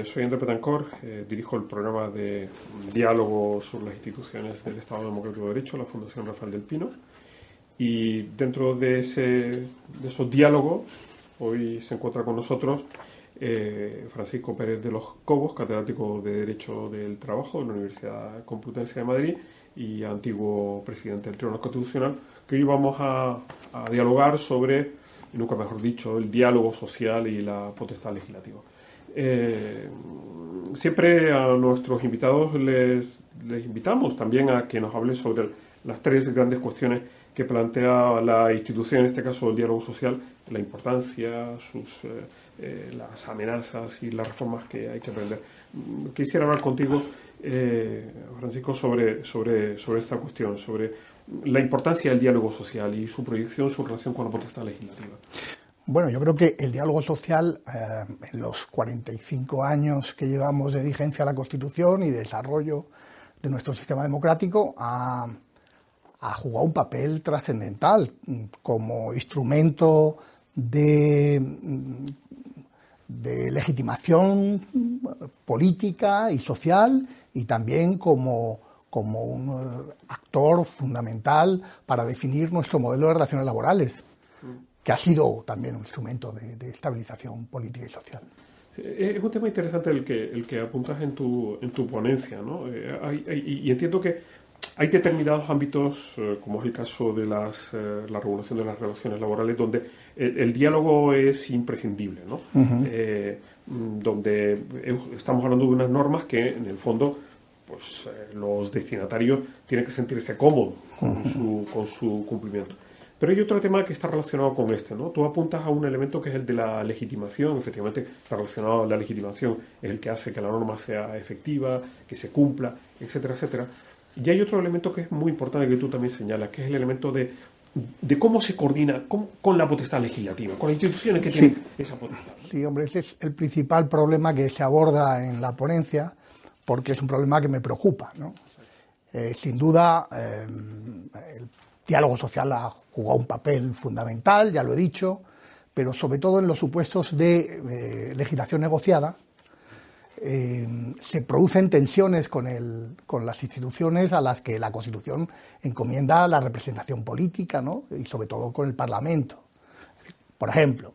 Soy Andrés Betancor, dirijo el programa de diálogo sobre las instituciones del Estado Democrático de Derecho, la Fundación Rafael del Pino. Y dentro de esos diálogos, hoy se encuentra con nosotros Francisco Pérez de los Cobos, catedrático de Derecho del Trabajo de la Universidad Complutense de Madrid y antiguo presidente del Tribunal Constitucional, que hoy vamos a dialogar sobre, y nunca mejor dicho, el diálogo social y la potestad legislativa. Siempre a nuestros invitados les invitamos también a que nos hablen sobre las tres grandes cuestiones que plantea la institución, en este caso el diálogo social, la importancia, las amenazas y las reformas que hay que aprender. Quisiera hablar contigo, Francisco, sobre esta cuestión, sobre la importancia del diálogo social y su proyección, su relación con la potestad legislativa. Bueno, yo creo que el diálogo social, en los 45 años que llevamos de vigencia a la Constitución y de desarrollo de nuestro sistema democrático, ha jugado un papel trascendental como instrumento de legitimación política y social, y también como un actor fundamental para definir nuestro modelo de relaciones laborales, que ha sido también un instrumento de estabilización política y social. Es un tema interesante el que apuntas en tu ponencia, ¿no? Y entiendo que hay determinados ámbitos, como es el caso de la regulación de las relaciones laborales, donde el diálogo es imprescindible, ¿no? Donde estamos hablando de unas normas que, en el fondo, pues los destinatarios tienen que sentirse cómodos con su cumplimiento. Pero hay otro tema que está relacionado con este, ¿no? Tú apuntas a un elemento que es el de la legitimación. Efectivamente, está relacionado a la legitimación, es el que hace que la norma sea efectiva, que se cumpla, etcétera, etcétera. Y hay otro elemento que es muy importante que tú también señalas, que es el elemento de cómo se coordina con la potestad legislativa, con las instituciones que tienen esa potestad. Sí, hombre, ese es el principal problema que se aborda en la ponencia, porque es un problema que me preocupa, ¿no? Sin duda, el diálogo social ha jugado un papel fundamental, ya lo he dicho, pero sobre todo en los supuestos de legislación negociada, se producen tensiones con las instituciones a las que la Constitución encomienda la representación política, ¿no? Y sobre todo con el Parlamento. Por ejemplo,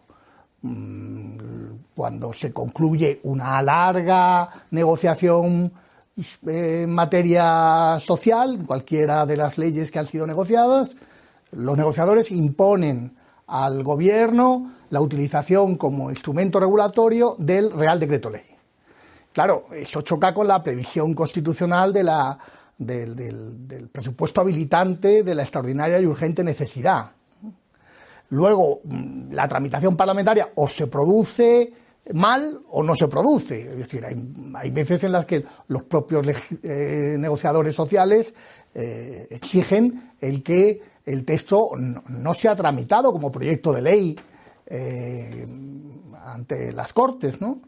cuando se concluye una larga negociación en materia social, en cualquiera de las leyes que han sido negociadas, los negociadores imponen al Gobierno la utilización como instrumento regulatorio del Real Decreto Ley. Claro, eso choca con la previsión constitucional del presupuesto habilitante de la extraordinaria y urgente necesidad. Luego, la tramitación parlamentaria o se produce mal o no se produce. Es decir, hay veces en las que los propios negociadores sociales exigen el que el texto no sea tramitado como proyecto de ley ante las Cortes, ¿no?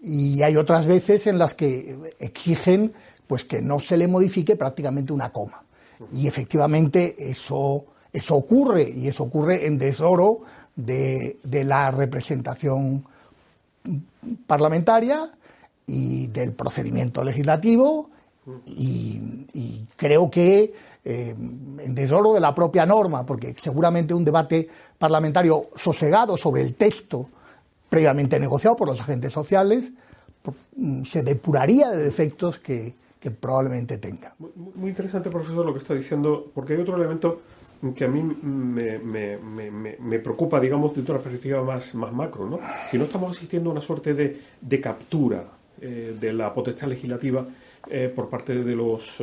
Y hay otras veces en las que exigen pues que no se le modifique prácticamente una coma. Y efectivamente eso ocurre, y eso ocurre en desoro de la representación parlamentaria y del procedimiento legislativo, y creo que en desoro de la propia norma, porque seguramente un debate parlamentario sosegado sobre el texto previamente negociado por los agentes sociales se depuraría de defectos que probablemente tenga. Muy interesante, profesor, lo que está diciendo, porque hay otro elemento que a mí me preocupa, digamos, desde una perspectiva más macro, ¿no? Si no estamos asistiendo a una suerte de captura de la potestad legislativa por parte de los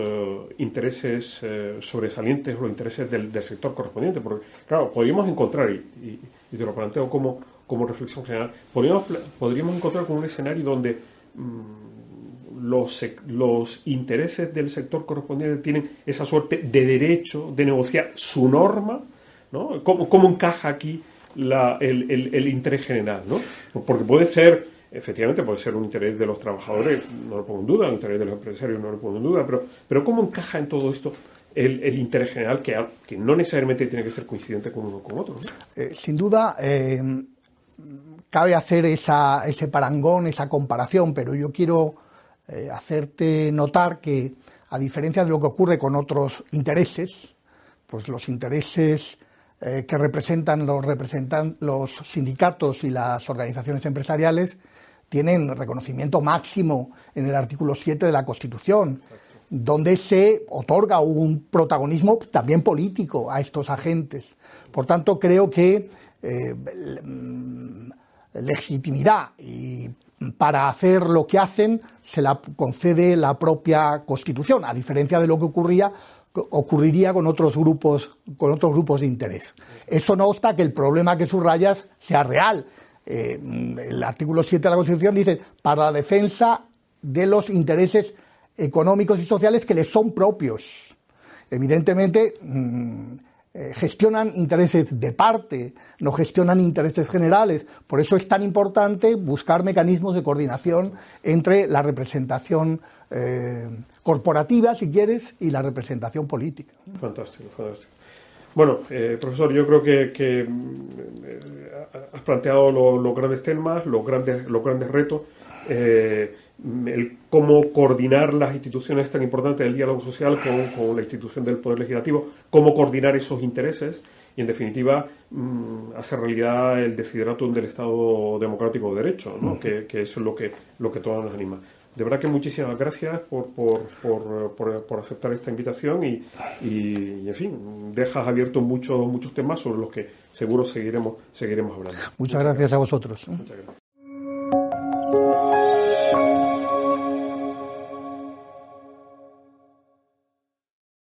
intereses sobresalientes o los intereses del sector correspondiente, porque, claro, podríamos encontrar, y te lo planteo como reflexión general, podríamos encontrar con un escenario donde los intereses del sector correspondiente tienen esa suerte de derecho de negociar su norma, ¿no? ¿Cómo encaja aquí el interés general, ¿no? Porque efectivamente puede ser un interés de los trabajadores, no lo pongo en duda, un interés de los empresarios, no lo pongo en duda, pero ¿cómo encaja en todo esto el interés general que no necesariamente tiene que ser coincidente con uno con otro, ¿no? Sin duda, cabe hacer ese parangón, esa comparación, pero yo quiero hacerte notar que, a diferencia de lo que ocurre con otros intereses, pues los intereses que representan los sindicatos y las organizaciones empresariales tienen reconocimiento máximo en el artículo 7 de la Constitución, donde se otorga un protagonismo también político a estos agentes. Por tanto, creo que legitimidad y para hacer lo que hacen se la concede la propia Constitución, a diferencia de lo que ocurriría con otros grupos de interés. Eso no obsta que el problema que subrayas sea real. El artículo 7 de la Constitución dice: para la defensa de los intereses económicos y sociales que les son propios. Evidentemente, gestionan intereses de parte, no gestionan intereses generales. Por eso es tan importante buscar mecanismos de coordinación entre la representación corporativa, si quieres, y la representación política. Fantástico, fantástico. Bueno, profesor, yo creo que has planteado los grandes temas, los grandes retos, el cómo coordinar las instituciones tan importantes del diálogo social con la institución del Poder Legislativo, cómo coordinar esos intereses y, en definitiva, hacer realidad el desideratum del Estado democrático de derecho, ¿no? Que eso es lo que todos nos anima. De verdad que muchísimas gracias por aceptar esta invitación y, en fin, dejas abiertos muchos temas sobre los que seguro seguiremos hablando. Muchas gracias a vosotros. Muchas gracias.